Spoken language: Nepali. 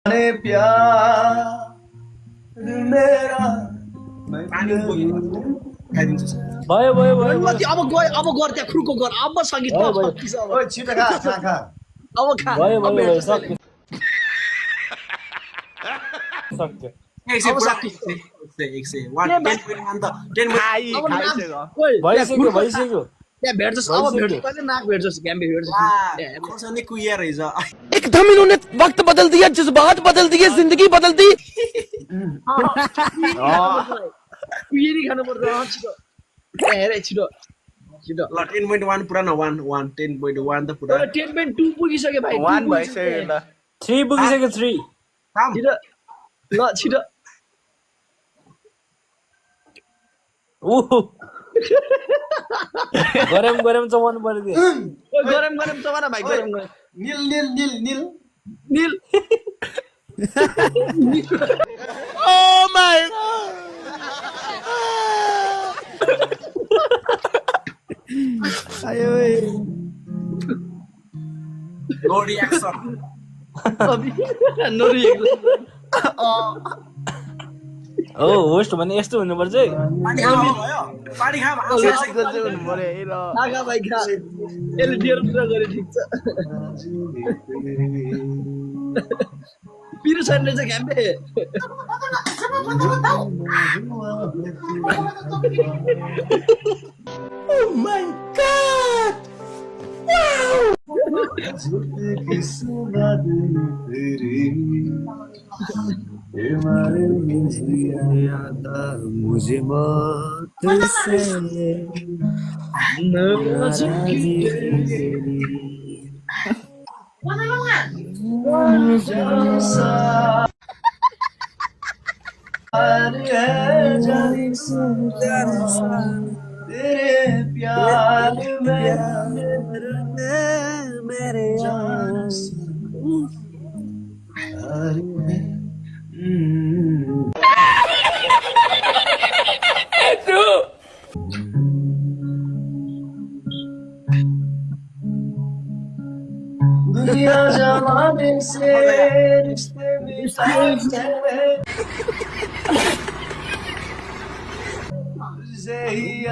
प्यार मेरा भयो भयो भयो गणपति अब गयो अब गर त्यहाँ खुर्को गर अब सङ्गीत भयो, भयो। छक्किस अब ओए छिटो खा खा खा अब खा भयो अब भयो भयो हेर्छ सक्यो सक्यो अब नाम- ओइ, भइसक्यो भइसक्यो त्यहाँ भेट्छस् अब भेट्छ कहिले नाक भेट्छस् ग्याम्बे भेट्छस् एकदम इन्होंने वक्त बदल दिया जज्बात बदल दिए जिंदगी बदल दी कुहिरी खानुपर्छ छिटो हेरे छिटो छिटो 10.1 पुरा न 1 10.1 त पुरा 10.2 पुगिसक्यो भाइ 1 भइसक्यो ल 3 पुगिसक्यो 3 छिटो ल छिटो ओहो गरम गरम चमाउनु पर्यो कि ओइ गरम गरम चबाना भाइ गरम गरम नील नील नील नील निल Oh my नो रिएक्सन नोरी हो होस्ट भने यस्तो हुनुपर्छ है पानी खा भयो पानी खा यस्तो चाहिँ हुनु पर्यो है ल आगा भाइ खा यसले डियर पुरा गरे ठिक छ पिरो छैन रहेछ घ्याम्बे Oh my god! मुझे मौत से तेरे प्यार में मेरे जान दुनिया जमाने से रिश्ते मिलाते तुझे ही